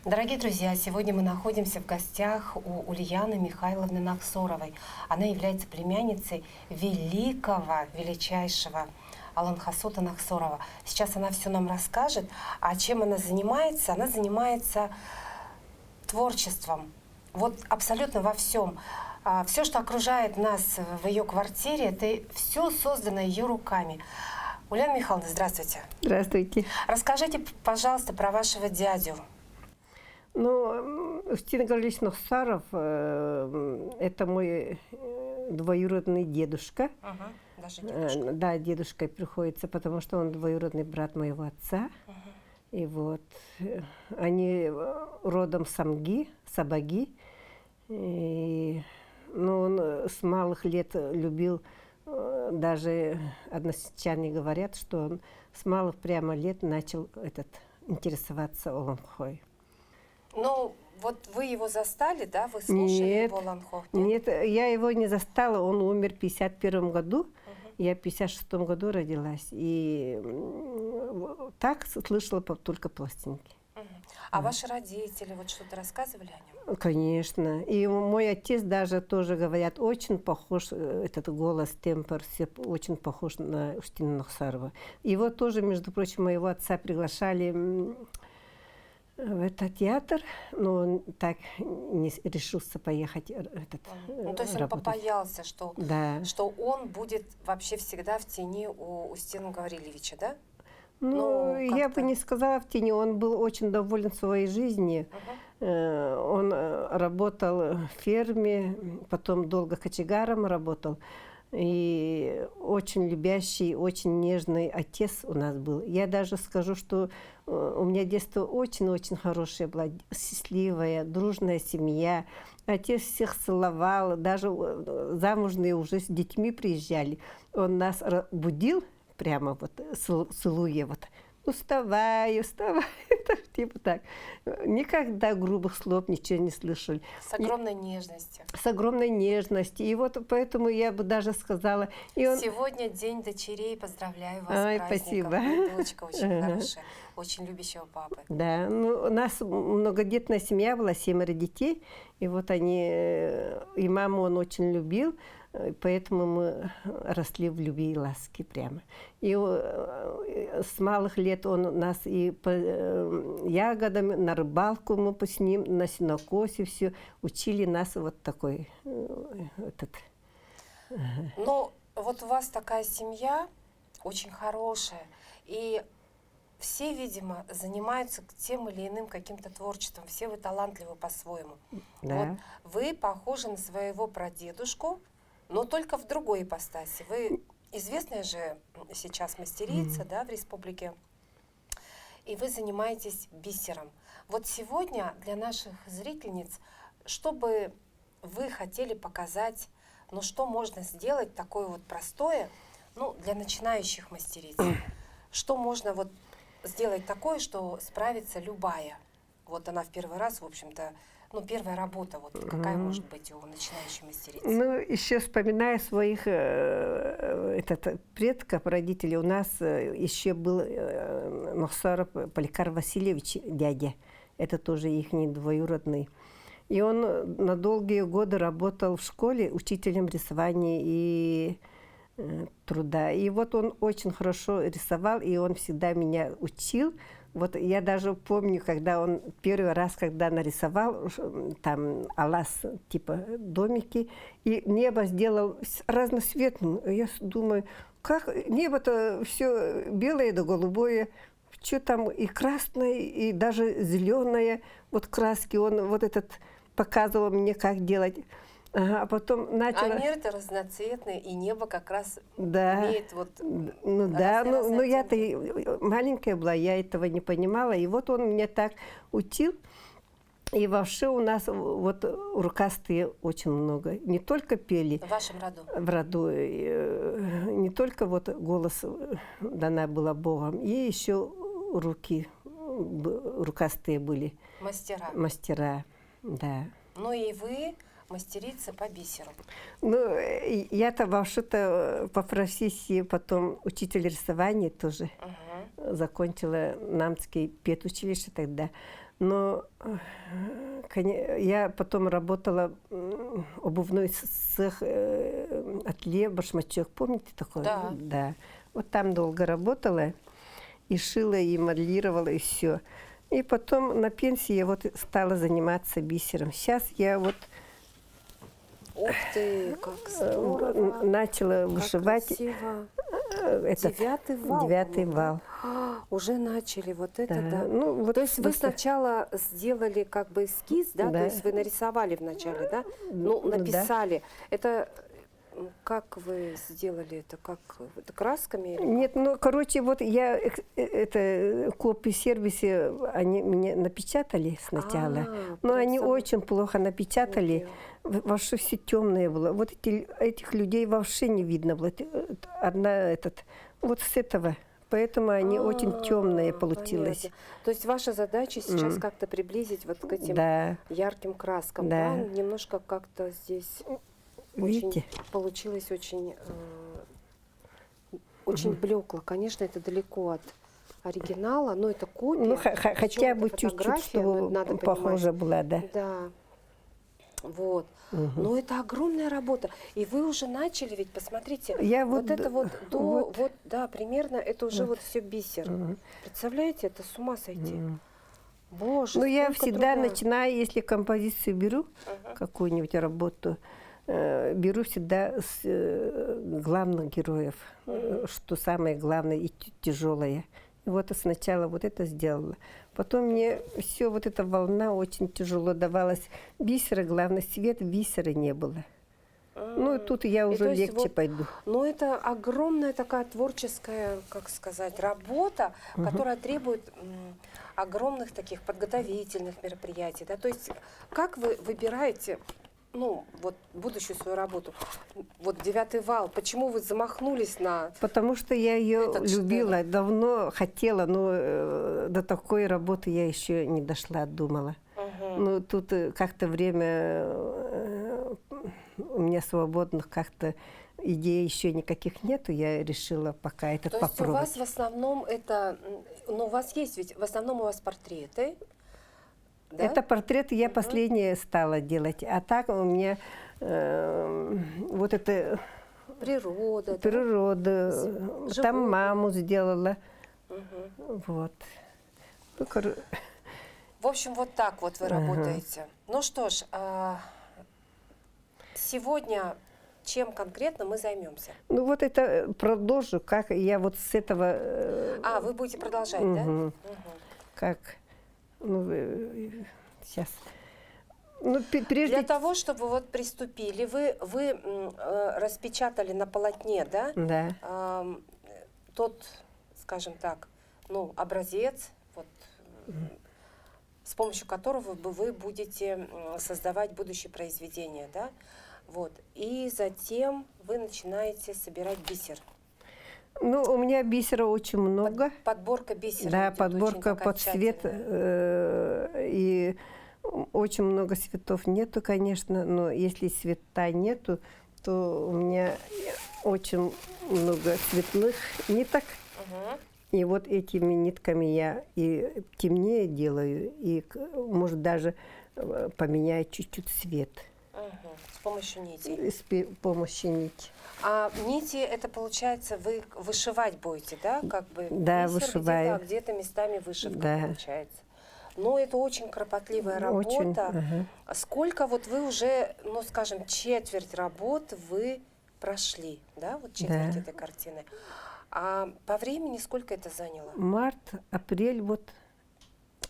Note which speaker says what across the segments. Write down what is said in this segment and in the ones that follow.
Speaker 1: Дорогие друзья, сегодня мы находимся в гостях у Ульяны Михайловны Наксоровой. Она является племянницей величайшего Аланхасота Наксорова. Сейчас она все нам расскажет. А чем она занимается? Она занимается творчеством. Вот абсолютно во всем. Все, что окружает нас в ее квартире, это все создано ее руками. Ульяна Михайловна, здравствуйте.
Speaker 2: Здравствуйте.
Speaker 1: Расскажите, пожалуйста, про вашего дядю.
Speaker 2: Ну, Устин Гаврилович Наксаров это мой двоюродный дедушка.
Speaker 1: Даже дедушка.
Speaker 2: Да, дедушкой приходится, потому что он двоюродный брат моего отца. И вот они родом Сабаги. И, ну, он с малых лет любил, даже односельчане говорят, что он с малых прямо лет начал интересоваться Олонхой.
Speaker 1: Ну, вот вы его застали, да? Вы слушали его Олонхо?
Speaker 2: Нет, я его не застала. Он умер в 1951 году. Я в 1956 году родилась. И так слышала только пластинки.
Speaker 1: А ваши родители вот что-то рассказывали о нем?
Speaker 2: Конечно. И мой отец даже тоже, говорят, очень похож, этот голос, тембр, все очень похож на Устина Наксарова. Его тоже, между прочим, моего отца приглашали в этот театр, но он так не решился поехать.
Speaker 1: Ну, то есть он побоялся, что он будет вообще всегда в тени у Устина Гавриловича, да?
Speaker 2: Ну, я бы не сказала в тени, он был очень доволен своей жизнью. Он работал в ферме, потом долго кочегаром работал. И очень любящий, очень нежный отец у нас был. Я даже скажу, что у меня детство очень-очень хорошее было, счастливая, дружная семья. Отец всех целовал, даже замужние уже с детьми приезжали. Он нас будил прямо вот, целуя вот. Вставай, типа так. Никогда грубых слов ничего не слышали.
Speaker 1: С огромной нежностью.
Speaker 2: С огромной нежностью. И вот поэтому я бы даже сказала...
Speaker 1: Сегодня День дочерей. Поздравляю вас с праздником.
Speaker 2: Спасибо.
Speaker 1: Вы дочка очень хорошая, очень любящего папы.
Speaker 2: Да, ну, у нас многодетная семья была, 7 детей. И вот они... И маму он очень любил. Поэтому мы росли в любви и ласке прямо. И с малых лет он нас и по ягодам, на рыбалку мы с ним, на сенокосе все учили нас вот такой.
Speaker 1: Ну, вот у вас такая семья очень хорошая. И все, видимо, занимаются тем или иным каким-то творчеством. Все вы талантливы по-своему.
Speaker 2: Да.
Speaker 1: Вот вы похожи на своего прадедушку, но только в другой ипостаси. Вы известная же сейчас мастерица, да, в республике, и вы занимаетесь бисером. Вот сегодня для наших зрительниц, что бы вы хотели показать, ну что можно сделать такое вот простое, ну, для начинающих мастериц? Что можно вот сделать такое, что справится любая? Вот она в первый раз, в общем-то, ну, первая работа, вот какая может быть у начинающей мастерицы?
Speaker 2: Ну, еще вспоминая своих предков, родителей, у нас еще был Наксаров Поликар Васильевич, дядя. Это тоже их двоюродный. И он на долгие годы работал в школе учителем рисования и труда. И вот он очень хорошо рисовал, и он всегда меня учил. Вот я даже помню, когда он первый раз, когда нарисовал там алас, типа домики, и небо сделал разноцветным. Я думаю, как небо-то все белое да голубое, что там и красное, и даже зеленое, вот краски. Он вот этот показывал мне, как делать. А потом начала...
Speaker 1: А мир-то разноцветный, и небо как раз
Speaker 2: да.
Speaker 1: имеет вот...
Speaker 2: Ну да, но я-то маленькая была, я этого не понимала. И вот он меня так учил. И вообще у нас вот рукастые очень много. Не только пели.
Speaker 1: В вашем роду?
Speaker 2: В роду. Не только вот голос дана была Богом. И еще руки рукастые были.
Speaker 1: Мастера?
Speaker 2: Мастера, да.
Speaker 1: Ну и вы... мастерица по бисеру.
Speaker 2: Ну, я-то вообще-то по профессии потом учитель рисования тоже. Закончила Намский педучилище тогда. Но я потом работала обувной цех, ателье башмачок. Помните такое?
Speaker 1: Да.
Speaker 2: Да. Вот там долго работала. И шила, и моделировала, и все. И потом на пенсии я вот стала заниматься бисером. Сейчас я вот
Speaker 1: Ух ты, как здорово.
Speaker 2: начала
Speaker 1: Как
Speaker 2: вышивать.
Speaker 1: красиво.
Speaker 2: Этот,
Speaker 1: 9-й вал.
Speaker 2: 9-й
Speaker 1: по-моему,
Speaker 2: вал.
Speaker 1: да? Уже начали, вот это
Speaker 2: Да.
Speaker 1: да.
Speaker 2: Ну, вот
Speaker 1: То есть вы
Speaker 2: вот-
Speaker 1: сначала сделали как бы эскиз, да?
Speaker 2: Да.
Speaker 1: То есть вы нарисовали вначале, да?
Speaker 2: Ну,
Speaker 1: Ну,
Speaker 2: да.
Speaker 1: написали. Это как вы сделали это? Как это красками? или
Speaker 2: Нет, ну, короче, вот я это копии сервисе, они мне напечатали сначала, но
Speaker 1: прям
Speaker 2: они
Speaker 1: саму
Speaker 2: очень плохо напечатали,
Speaker 1: копию.
Speaker 2: вообще все темное было. Вот этих людей вообще не видно было. Одна вот с этого. Поэтому они очень темные получилось.
Speaker 1: Понятно. То есть ваша задача сейчас как-то приблизить вот к этим
Speaker 2: Да,
Speaker 1: ярким краскам,
Speaker 2: Да.
Speaker 1: да? Немножко как-то здесь
Speaker 2: видите?
Speaker 1: очень получилось очень, очень блекло. Конечно, это далеко от оригинала, но это копия.
Speaker 2: Ну,
Speaker 1: Причем
Speaker 2: хотя
Speaker 1: это
Speaker 2: бы чуть-чуть,
Speaker 1: фотография, но это
Speaker 2: чтобы
Speaker 1: надо
Speaker 2: похоже было, да.
Speaker 1: Да. Вот. Но это огромная работа. И вы уже начали, ведь посмотрите,
Speaker 2: Я
Speaker 1: вот
Speaker 2: вот
Speaker 1: это вот до,
Speaker 2: вот.
Speaker 1: вот, да, примерно это уже вот все бисер. Представляете, это с ума сойти. Боже,
Speaker 2: Ну, я
Speaker 1: сколько
Speaker 2: всегда
Speaker 1: труда.
Speaker 2: начинаю, если композицию беру, какую-нибудь работу, беру всегда с главных героев, что самое главное и тяжелое. И вот сначала вот это сделала. Потом мне все вот эта волна очень тяжело давалась. Бисера, главное, свет бисера не было. Ну, и тут я
Speaker 1: И
Speaker 2: уже
Speaker 1: то есть
Speaker 2: легче
Speaker 1: вот-
Speaker 2: пойду.
Speaker 1: Но это огромная такая творческая, как сказать, работа, которая требует огромных таких подготовительных мероприятий. Да? То есть как вы выбираете, ну, вот будущую свою работу? Вот 9-й вал, почему вы замахнулись на...
Speaker 2: Потому что я ее
Speaker 1: Этот
Speaker 2: любила,
Speaker 1: шедевр.
Speaker 2: давно хотела, но до такой работы я еще не дошла, думала. Ну, тут как-то время у меня свободных, как-то идей еще никаких нету, я решила пока это
Speaker 1: То есть у
Speaker 2: попробовать.
Speaker 1: вас в основном это, ну, у вас есть ведь, в основном у вас портреты, да?
Speaker 2: Это портреты я последнее стала делать, а так у меня вот это
Speaker 1: Природа, да?
Speaker 2: природа,
Speaker 1: Животные.
Speaker 2: там маму сделала, вот. Ну,
Speaker 1: В общем, вот так вот вы работаете. Ну что ж, сегодня чем конкретно мы займемся?
Speaker 2: ну вот это продолжу, как я вот с этого...
Speaker 1: Вы будете продолжать, да?
Speaker 2: Мгм.
Speaker 1: Мгм.
Speaker 2: Сейчас. Ну, прежде...
Speaker 1: Для того, чтобы вот приступили, вы распечатали на полотне, да,
Speaker 2: Да.
Speaker 1: тот, скажем так, ну, образец, вот, с помощью которого вы будете создавать будущее произведение, да, вот. И затем вы начинаете собирать бисер.
Speaker 2: Ну, у меня бисера очень много.
Speaker 1: Подборка бисера.
Speaker 2: Да,
Speaker 1: идет
Speaker 2: подборка
Speaker 1: очень такая
Speaker 2: под цвет.
Speaker 1: тщательная.
Speaker 2: И очень много цветов нету, конечно, но если цвета нету, то у меня очень много цветных ниток.
Speaker 1: Мгм.
Speaker 2: И вот этими нитками я и темнее делаю, и, может, даже поменяю чуть-чуть цвет
Speaker 1: Мгм. С помощью нитей.
Speaker 2: с помощью нити.
Speaker 1: А нити, это получается, вы вышивать будете, да? Как бы
Speaker 2: Да,
Speaker 1: бисер
Speaker 2: вышиваю.
Speaker 1: где-то, где-то местами вышивка
Speaker 2: Да.
Speaker 1: получается. Но это очень кропотливая работа.
Speaker 2: Очень, ага.
Speaker 1: Сколько вот вы уже, ну, скажем, четверть работ вы прошли, да? Вот четверть
Speaker 2: Да.
Speaker 1: этой картины. А по времени сколько это заняло?
Speaker 2: Март, апрель, вот.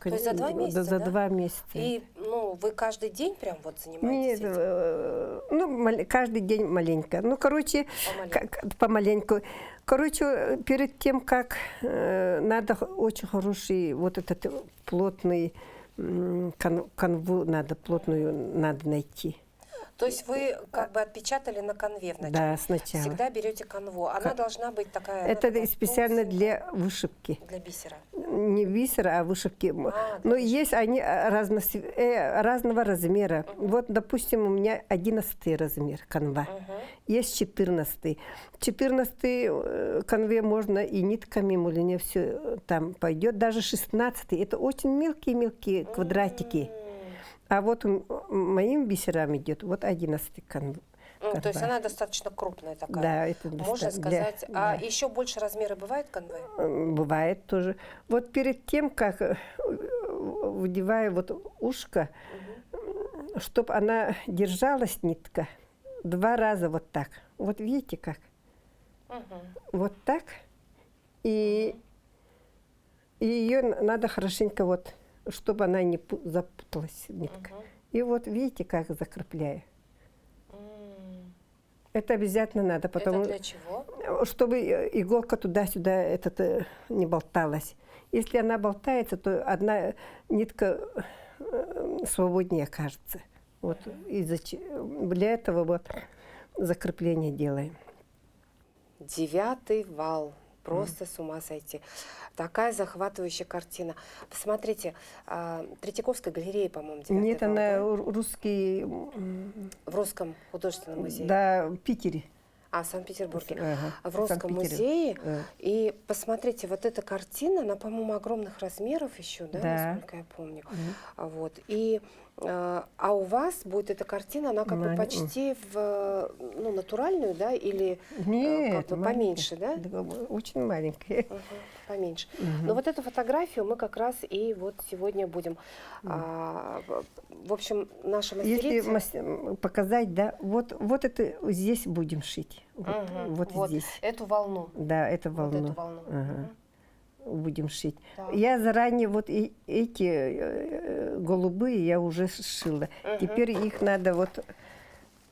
Speaker 1: То есть за 2 месяца,
Speaker 2: За
Speaker 1: да?
Speaker 2: 2 месяца.
Speaker 1: И, ну, вы каждый день прям вот
Speaker 2: Нет,
Speaker 1: занимаетесь этим?
Speaker 2: ну, каждый день маленько. Ну, короче,
Speaker 1: Помаленьку.
Speaker 2: помаленьку. Короче, перед тем, как надо очень хороший, вот этот плотный канву надо, плотную надо найти.
Speaker 1: То есть вы как бы отпечатали на канве вначале?
Speaker 2: Да, сначала.
Speaker 1: Всегда берете канву. Она должна быть такая... она
Speaker 2: Это
Speaker 1: такая
Speaker 2: специально
Speaker 1: толстенькая,
Speaker 2: для вышивки.
Speaker 1: для бисера.
Speaker 2: Не бисера, а вышивки.
Speaker 1: для
Speaker 2: Но
Speaker 1: вышивки.
Speaker 2: есть они разного размера. Вот, допустим, у меня 11 размер канва. Есть 14. 14 канве можно и нитками, мулине все там пойдет. Даже 16. Это очень мелкие-мелкие квадратики. А вот моим бисерам идет вот 11 канва.
Speaker 1: То есть она достаточно крупная такая.
Speaker 2: Да, это
Speaker 1: Можно сказать. А еще больше размера бывает канвы?
Speaker 2: Бывает тоже. Вот перед тем, как выдеваю вот ушко, чтобы она держалась, нитка, 2 раза вот так. Вот видите как? Вот так. И ее надо хорошенько вот, чтобы она не запуталась, нитка. И вот видите, как закрепляю. Это обязательно надо, потому
Speaker 1: Это для чего?
Speaker 2: чтобы иголка туда-сюда не болталась. Если она болтается, то одна нитка свободнее окажется. Вот для этого вот закрепление делаем.
Speaker 1: 9 вал. Просто с ума сойти. Такая захватывающая картина. Посмотрите, Третьяковская галерея, по-моему, 9
Speaker 2: Нет,
Speaker 1: вал,
Speaker 2: она
Speaker 1: да?
Speaker 2: русский,
Speaker 1: В Русском художественном музее.
Speaker 2: да, в Питере.
Speaker 1: В Санкт-Петербурге.
Speaker 2: Ага,
Speaker 1: В Русском
Speaker 2: Санкт-Петербурге.
Speaker 1: музее. И посмотрите, вот эта картина, она, по-моему, огромных размеров еще, да,
Speaker 2: Да.
Speaker 1: насколько я помню. Вот. И, а у вас будет эта картина, она как бы почти в натуральную, да, или
Speaker 2: Нет,
Speaker 1: как бы поменьше, да?
Speaker 2: Очень маленькая.
Speaker 1: Поменьше. Но вот эту фотографию мы как раз и вот сегодня будем, в общем, наша мастерица...
Speaker 2: Если показать, да, вот это здесь будем шить. Вот здесь.
Speaker 1: Эту волну.
Speaker 2: Да, это волну.
Speaker 1: Вот эту волну.
Speaker 2: Ага. Будем шить.
Speaker 1: Да.
Speaker 2: Я заранее вот эти голубые я уже сшила. Теперь их надо вот...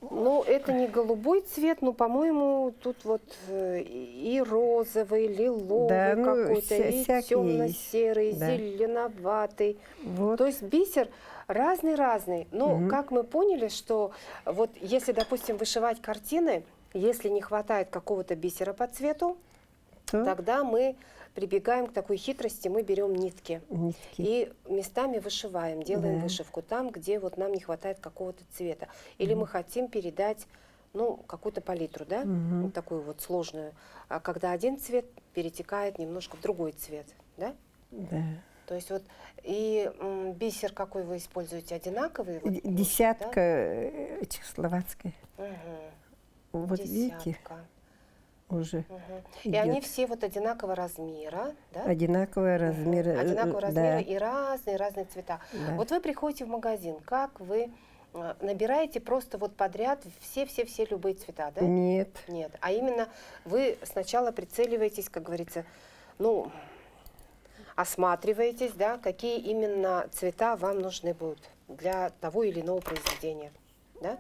Speaker 1: Ну, это не голубой цвет, но, по-моему, тут вот и розовый, лиловый
Speaker 2: Да, ну,
Speaker 1: какой-то, и
Speaker 2: всякие
Speaker 1: темно-серый,
Speaker 2: есть. Да.
Speaker 1: зеленоватый.
Speaker 2: Вот.
Speaker 1: То есть бисер разный-разный. Но как мы поняли, что вот если, допустим, вышивать картины, если не хватает какого-то бисера по цвету, тогда мы прибегаем к такой хитрости, мы берем нитки и местами вышиваем, делаем вышивку там, где вот нам не хватает какого-то цвета. Или мы хотим передать, ну, какую-то палитру, да, вот такую вот сложную, а когда один цвет перетекает немножко в другой цвет, да?
Speaker 2: Да.
Speaker 1: То есть вот и бисер какой вы используете, одинаковый? Вот,
Speaker 2: Десятка,
Speaker 1: да?
Speaker 2: Чехословацкая. Вот
Speaker 1: Десятка.
Speaker 2: видите, уже
Speaker 1: И они все вот одинакового размера, да?
Speaker 2: одинаковые размеры.
Speaker 1: Одинакового размера
Speaker 2: Да.
Speaker 1: и разные цвета.
Speaker 2: Да.
Speaker 1: Вот вы приходите в магазин, как вы набираете просто вот подряд все любые цвета, да?
Speaker 2: Нет.
Speaker 1: Нет. А именно вы сначала прицеливаетесь, как говорится, ну, осматриваетесь, да, какие именно цвета вам нужны будут для того или иного произведения, да?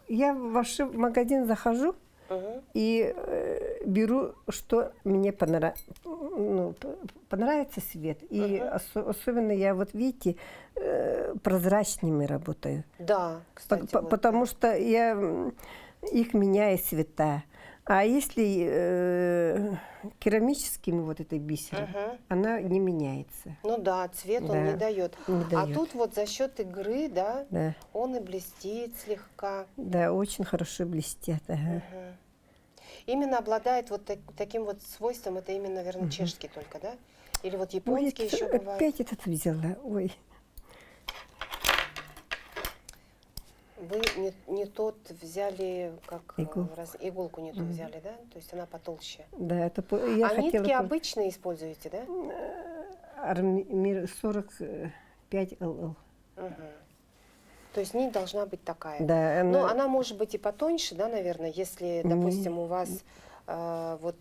Speaker 1: Я
Speaker 2: в ваш магазин захожу и беру, что мне понравится цвет. И особенно я, вот видите, прозрачными работаю.
Speaker 1: Да, кстати.
Speaker 2: Потому что я их меняю цвета. А если керамическими вот этой бисером, она не меняется.
Speaker 1: Ну да, цвет он не дает. А тут вот за счет игры, да, он и блестит слегка.
Speaker 2: Да, очень хорошо блестят.
Speaker 1: Именно обладает вот таким вот свойством, это именно, наверное, чешский только, да? Или вот японский еще бывает?
Speaker 2: Опять этот взяла, ой.
Speaker 1: Вы не тот взяли, как иголку не ту взяли, да? То есть она потолще.
Speaker 2: Да, это
Speaker 1: я нитки обычные используете, да?
Speaker 2: Армир 45 ЛЛ.
Speaker 1: То есть нить должна быть такая.
Speaker 2: Да,
Speaker 1: но она может быть и потоньше, да, наверное, если, допустим, у вас вот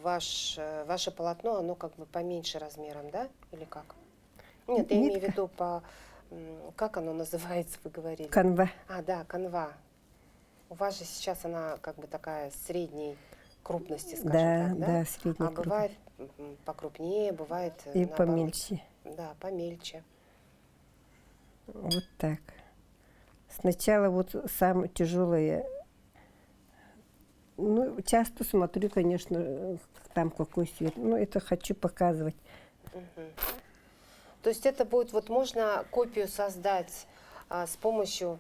Speaker 1: ваше полотно, оно как бы поменьше размером, да? Или как? Нет, я имею в виду как оно называется, вы говорили?
Speaker 2: Канва.
Speaker 1: Да, канва. У вас же сейчас она как бы такая средней крупности, скажем так, да?
Speaker 2: Да, средней
Speaker 1: крупности. Бывает покрупнее, бывает
Speaker 2: и
Speaker 1: наоборот,
Speaker 2: помельче.
Speaker 1: Да, помельче.
Speaker 2: Вот так. Сначала вот самое тяжелое. Ну, часто смотрю, конечно, там какой свет. Ну, это хочу показывать.
Speaker 1: Мгм. То есть это будет, вот можно копию создать с помощью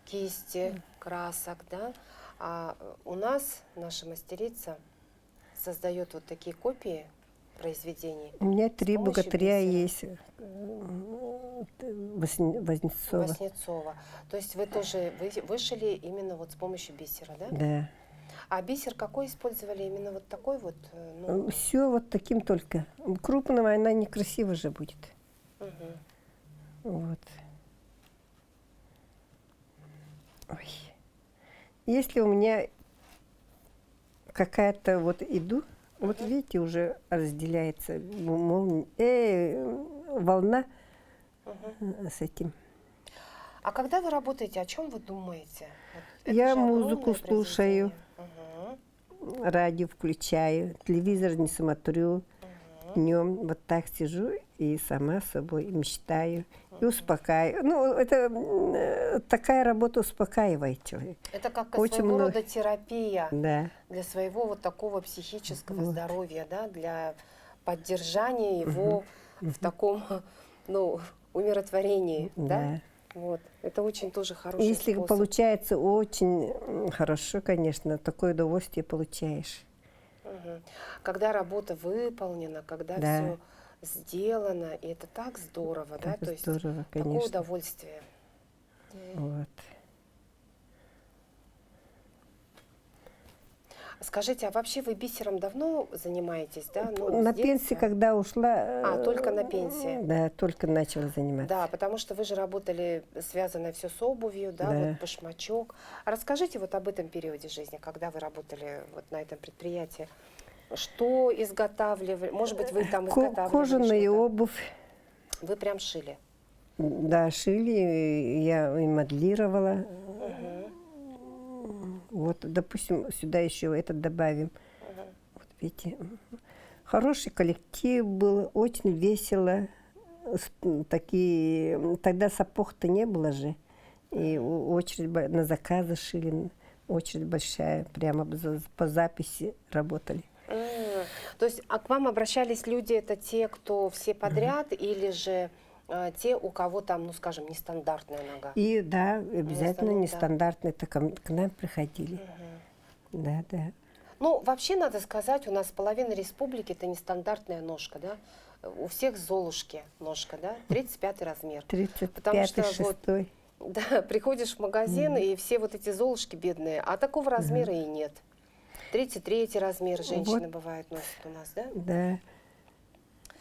Speaker 1: кисти, красок, да? А у нас наша мастерица создает вот такие копии произведений.
Speaker 2: У меня 3
Speaker 1: помощью
Speaker 2: богатыря
Speaker 1: бисера.
Speaker 2: есть. Вознецова.
Speaker 1: Васнецова. То есть вы тоже вышили именно вот с помощью бисера, да?
Speaker 2: Да.
Speaker 1: А бисер какой использовали? Именно вот такой вот? Ну,
Speaker 2: Все вот таким только. Крупного она некрасиво же будет.
Speaker 1: мгм.
Speaker 2: Вот. Ой. Если у меня какая-то вот иду, вот видите, уже разделяется волна с этим.
Speaker 1: А когда вы работаете, о чем вы думаете? Вот это
Speaker 2: Я
Speaker 1: же
Speaker 2: музыку
Speaker 1: огромное
Speaker 2: слушаю.
Speaker 1: произведение.
Speaker 2: Радио включаю, телевизор не смотрю. Днем вот так сижу и сама собой мечтаю и успокаиваю. Ну, это такая работа успокаивает человека.
Speaker 1: Это как
Speaker 2: Очень
Speaker 1: своего
Speaker 2: много.
Speaker 1: рода терапия
Speaker 2: Да.
Speaker 1: для своего вот такого психического
Speaker 2: Вот.
Speaker 1: здоровья, да, для поддержания его в таком, ну, умиротворении, да?
Speaker 2: Да.
Speaker 1: Вот. Это очень тоже хороший
Speaker 2: Если
Speaker 1: способ.
Speaker 2: получается очень хорошо, конечно, такое удовольствие получаешь.
Speaker 1: Мгм. Когда работа выполнена, когда
Speaker 2: Да.
Speaker 1: все сделано, и это так здорово, да,
Speaker 2: Так
Speaker 1: то есть
Speaker 2: здорово,
Speaker 1: такое
Speaker 2: конечно.
Speaker 1: удовольствие.
Speaker 2: Вот.
Speaker 1: Скажите, а вообще вы бисером давно занимаетесь, да? Ну,
Speaker 2: На
Speaker 1: с
Speaker 2: пенсии,
Speaker 1: детства?
Speaker 2: когда ушла...
Speaker 1: Только на пенсии?
Speaker 2: Да, только начала заниматься.
Speaker 1: Да, потому что вы же работали, связано все с обувью, да,
Speaker 2: Да.
Speaker 1: вот башмачок. А расскажите вот об этом периоде жизни, когда вы работали вот на этом предприятии. Что изготавливали? Может быть, вы там изготавливали
Speaker 2: Кожаная
Speaker 1: что-то?
Speaker 2: обувь.
Speaker 1: Вы прям шили?
Speaker 2: Да, шили, я и моделировала.
Speaker 1: Мгм.
Speaker 2: Вот, допустим, сюда еще этот добавим. Вот видите, хороший коллектив был, очень весело. Такие, тогда сапог-то не было же. И очередь на заказы шили, очередь большая, прямо по записи работали.
Speaker 1: То есть, а к вам обращались люди, это те, кто все подряд, или же те, у кого там, ну, скажем, нестандартная нога?
Speaker 2: И да, обязательно
Speaker 1: основном, да.
Speaker 2: нестандартные к нам приходили. Да, да.
Speaker 1: Ну, вообще, надо сказать, у нас половина республики – это нестандартная ножка, да? У всех Золушки ножка, да? 35 размер.
Speaker 2: 35-й,
Speaker 1: вот,
Speaker 2: 6-й.
Speaker 1: да, приходишь в магазин, и все вот эти Золушки бедные, а такого размера и нет. 33 размер женщины бывает носят у нас, да?
Speaker 2: Да.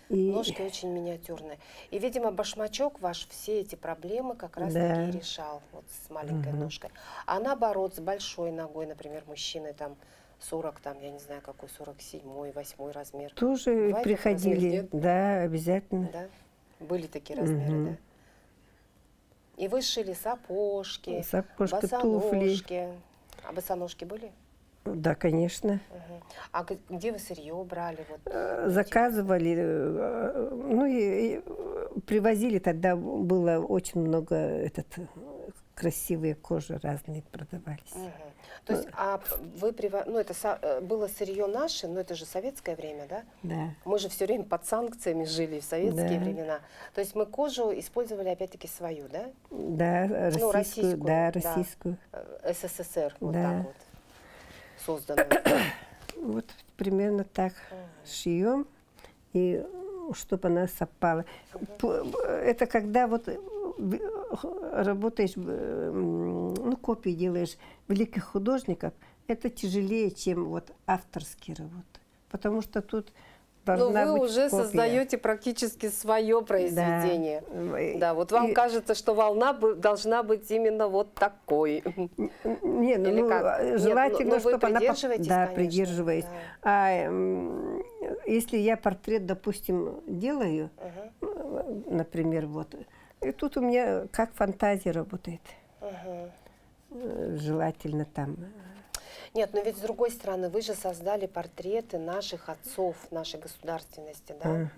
Speaker 2: И
Speaker 1: Ножки очень миниатюрные. И, видимо, башмачок ваш все эти проблемы как раз
Speaker 2: Да.
Speaker 1: таки и решал вот с маленькой ножкой. А наоборот, с большой ногой, например, мужчины там 40, там, я не знаю, какой 47-й, 8-й размер.
Speaker 2: тоже
Speaker 1: Бывает такой
Speaker 2: приходили.
Speaker 1: размер, нет?
Speaker 2: Да, обязательно.
Speaker 1: Да? Были такие размеры, да? И вы шили сапожки,
Speaker 2: Сапожки, туфли.
Speaker 1: босоножки. А босоножки были?
Speaker 2: Да, конечно.
Speaker 1: Мгм. А где вы сырье брали? Вот,
Speaker 2: Заказывали, ну и привозили. Тогда было очень много красивые кожи разные продавались.
Speaker 1: Мгм. То есть, вы ну это было сырье наше, но это же советское время, да?
Speaker 2: Да.
Speaker 1: Мы же все время под санкциями жили в советские
Speaker 2: Да.
Speaker 1: времена. То есть мы кожу использовали опять-таки свою, да?
Speaker 2: Да, российскую,
Speaker 1: российскую,
Speaker 2: да,
Speaker 1: да.
Speaker 2: российскую.
Speaker 1: СССР, вот
Speaker 2: Да.
Speaker 1: так вот созданную.
Speaker 2: Вот примерно так шьем, и чтобы она совпала. Это когда вот работаешь, ну, копии делаешь великих художников, это тяжелее, чем вот авторские работы. Потому что тут
Speaker 1: Но
Speaker 2: должна
Speaker 1: вы
Speaker 2: быть
Speaker 1: уже
Speaker 2: копия.
Speaker 1: создаете практически свое произведение. Да, вот вам
Speaker 2: И-
Speaker 1: кажется, что волна должна быть именно вот такой.
Speaker 2: Не,
Speaker 1: Или
Speaker 2: ну,
Speaker 1: как? Нет,
Speaker 2: желательно,
Speaker 1: ну, вы
Speaker 2: чтобы она...
Speaker 1: придерживаетесь,
Speaker 2: Да,
Speaker 1: конечно,
Speaker 2: придерживаюсь.
Speaker 1: да.
Speaker 2: А если я портрет, допустим, делаю, например, вот, и тут у меня как фантазия работает. Желательно там.
Speaker 1: Нет, но ведь с другой стороны, вы же создали портреты наших отцов, нашей государственности, да?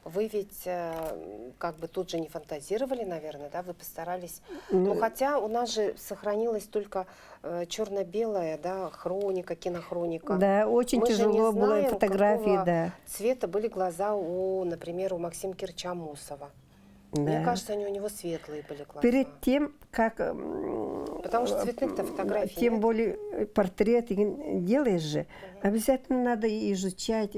Speaker 1: вы ведь как бы тут же не фантазировали, наверное, да? Вы постарались. Ну, хотя у нас же сохранилась только черно-белая, да, хроника, кинохроника.
Speaker 2: Да, очень
Speaker 1: Мы же не
Speaker 2: тяжело было
Speaker 1: знаем,
Speaker 2: фотографии,
Speaker 1: какого
Speaker 2: да.
Speaker 1: цвета были глаза у, например, у Максима Кирча Амосова. Мне
Speaker 2: Да.
Speaker 1: кажется, они у него светлые были глаза.
Speaker 2: Перед тем, как...
Speaker 1: Потому что цветных-то фотографий
Speaker 2: тем
Speaker 1: нет.
Speaker 2: более портрет делаешь же, обязательно надо изучать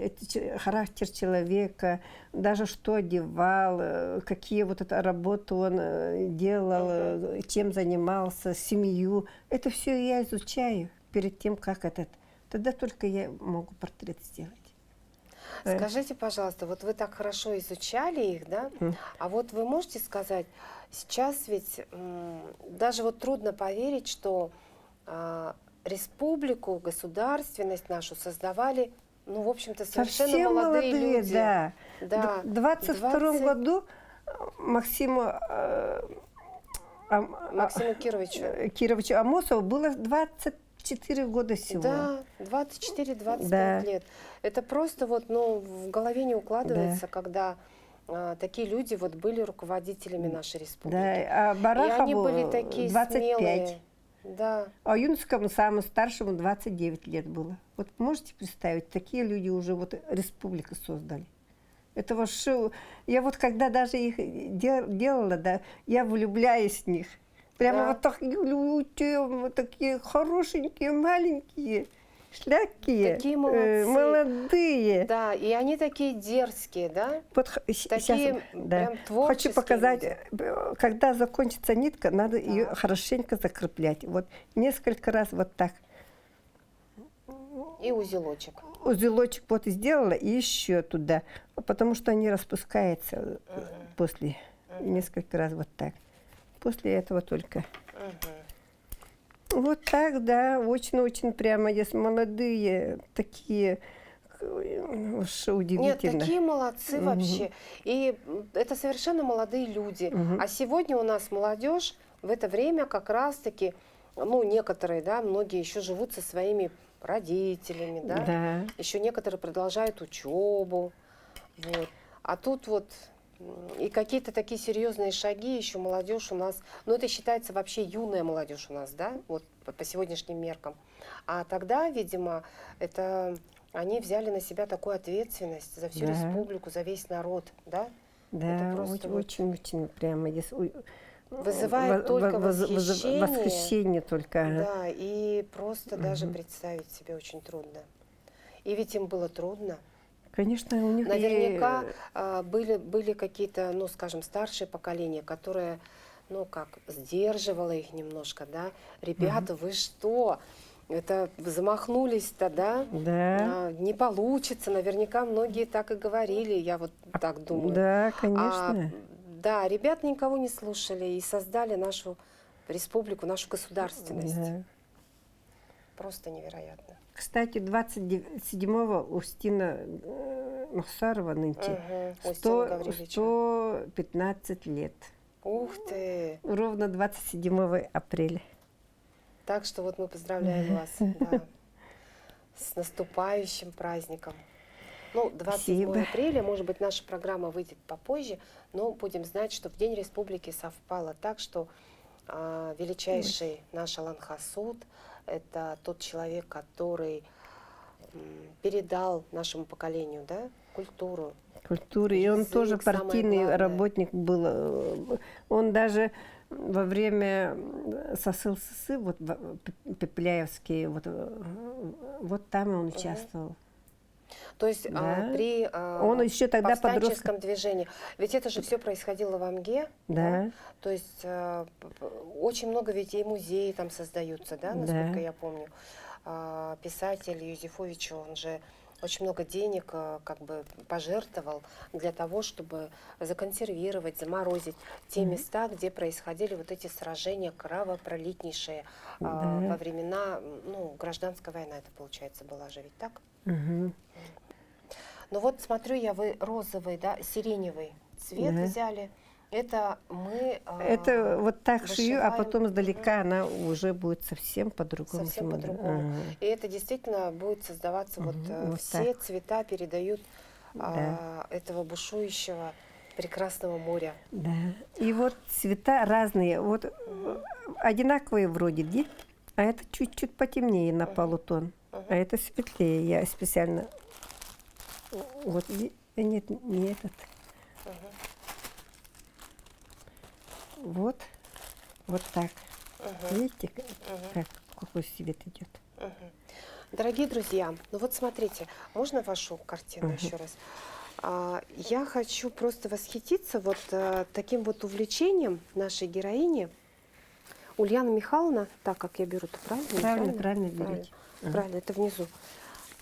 Speaker 2: характер человека, даже что одевал, какие вот это работы он делал, чем занимался, семью. Это все я изучаю перед тем, как этот. Тогда только я могу портрет сделать.
Speaker 1: Скажите, пожалуйста, вот вы так хорошо изучали их, да? А вот вы можете сказать, сейчас ведь даже вот трудно поверить, что республику, государственность нашу создавали, ну, в общем-то, совершенно
Speaker 2: Совсем
Speaker 1: молодые люди.
Speaker 2: Да.
Speaker 1: Да.
Speaker 2: В 22 году Максиму Кировичу Амосову было 24 года всего.
Speaker 1: Да, 24-25
Speaker 2: Да.
Speaker 1: лет. Это просто вот, ну, в голове не укладывается, когда такие люди вот были руководителями нашей республики.
Speaker 2: Да, а
Speaker 1: И
Speaker 2: Барахову
Speaker 1: они были такие
Speaker 2: 25.
Speaker 1: смелые. Да.
Speaker 2: А Юнскому самому старшему 29 лет было. Вот можете представить, такие люди уже вот республику создали. Это вообще... Я вот когда даже их делала, да, я влюбляюсь в них. Прямо вот такие, такие хорошенькие, маленькие, шлякие,
Speaker 1: такие молодцы.
Speaker 2: молодые.
Speaker 1: Да, и они такие дерзкие, да?
Speaker 2: Вот
Speaker 1: такие
Speaker 2: сейчас, да.
Speaker 1: прям творческие
Speaker 2: Хочу показать,
Speaker 1: люди.
Speaker 2: когда закончится нитка, надо ее хорошенько закреплять. Вот несколько раз вот так.
Speaker 1: И узелочек.
Speaker 2: Узелочек вот сделала, и еще туда, потому что они распускаются после, несколько раз вот так. После этого только. Вот так, да, очень-очень прямо есть молодые, такие, уж удивительно.
Speaker 1: Нет, такие молодцы вообще. И это совершенно молодые люди. А сегодня у нас молодежь в это время как раз-таки, ну, некоторые, да, многие еще живут со своими родителями, да,
Speaker 2: Да.
Speaker 1: еще некоторые продолжают учебу. Вот. А тут вот и какие-то такие серьезные шаги еще молодежь у нас, ну это считается вообще юная молодежь у нас, да, вот по сегодняшним меркам. А тогда, видимо, это они взяли на себя такую ответственность за всю республику, за весь народ, да?
Speaker 2: Да,
Speaker 1: просто
Speaker 2: очень-очень прямо есть.
Speaker 1: Вызывает только восхищение.
Speaker 2: Восхищение только.
Speaker 1: Да, и просто даже представить себе очень трудно. И ведь им было трудно.
Speaker 2: Конечно, у них
Speaker 1: наверняка были какие-то, ну, скажем, старшие поколения, которые, ну, как, сдерживало их немножко, да. Ребята, вы что? Это замахнулись-то, да?
Speaker 2: Да.
Speaker 1: Не получится. Наверняка многие так и говорили, я вот так думаю.
Speaker 2: Да, конечно.
Speaker 1: Да, ребят никого не слушали и создали нашу республику, нашу государственность.
Speaker 2: Да.
Speaker 1: Просто невероятно.
Speaker 2: Кстати, 27-го Устина Махсарова нынче 115 лет.
Speaker 1: Ух ты!
Speaker 2: Ровно 27 апреля.
Speaker 1: Так что вот мы поздравляем вас, да, с наступающим праздником. Ну, 27 апреля, может быть, наша программа выйдет попозже, но будем знать, что в День Республики совпало так, что величайший наш Алан Хасуд — это тот человек, который передал нашему поколению, да, культуру.
Speaker 2: И он тоже партийный работник был. Он даже во время СССР, вот Пепеляевский, вот там он участвовал.
Speaker 1: То есть при
Speaker 2: он еще тогда
Speaker 1: повстанческом движении. Ведь это же все происходило в Амге.
Speaker 2: Да.
Speaker 1: То есть очень много ведь и музеи там создаются, да, насколько я помню. Писатель Юзефович, он же очень много денег как бы пожертвовал для того, чтобы законсервировать, заморозить те места, где происходили вот эти сражения кровопролитнейшие во времена, ну, гражданской войны, это получается была же ведь так? Ну вот смотрю я, вы розовый, да, сиреневый цвет взяли. Это мы
Speaker 2: это вот так шью, а потом издалека она уже будет совсем по-другому.
Speaker 1: Совсем по-другому. И это действительно будет создаваться, вот все цвета передают этого бушующего прекрасного моря.
Speaker 2: Да. И вот цвета разные. Вот одинаковые вроде, да? А это чуть-чуть потемнее на полутон. А это светлее. Я специально... Вот, нет, не этот. Вот. Вот так. Видите, какой свет идет?
Speaker 1: Дорогие друзья, ну вот смотрите, можно вашу картину еще раз? Я хочу просто восхититься вот таким вот увлечением нашей героини. Ульяна Михайловна, так как я беру, то правильно?
Speaker 2: Правильно берете.
Speaker 1: Правильно, это внизу.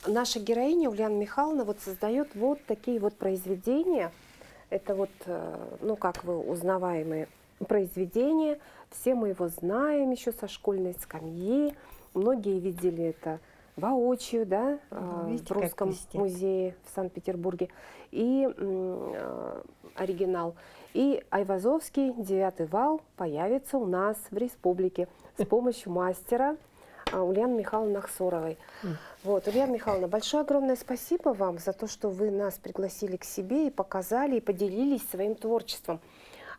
Speaker 1: Наша героиня Ульяна Михайловна вот создает вот такие вот произведения. Это вот, ну как вы, узнаваемые произведения. Все мы его знаем еще со школьной скамьи. Многие видели это воочию, да,
Speaker 2: Видите,
Speaker 1: в Русском музее в Санкт-Петербурге. И оригинал. И Айвазовский «Девятый вал» появится у нас в республике с помощью мастера Ульяны Михайловны Ахсоровой. Вот, Ульяна Михайловна, большое огромное спасибо вам за то, что вы нас пригласили к себе и показали, и поделились своим творчеством.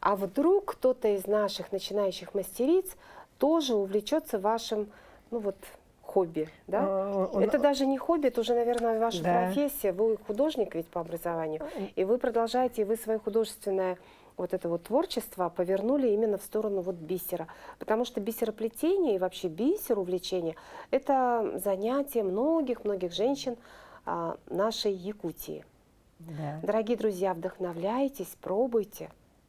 Speaker 1: А вдруг кто-то из наших начинающих мастериц тоже увлечется вашим, ну вот, хобби, да? Это даже не хобби, это уже, наверное, ваша профессия. Вы художник ведь по образованию, и вы продолжаете, и вы свое художественное вот это вот творчество повернули именно в сторону вот бисера. Потому что бисероплетение и вообще бисер, увлечение, это занятие многих-многих женщин нашей Якутии.
Speaker 2: Да.
Speaker 1: Дорогие друзья, вдохновляйтесь, пробуйте.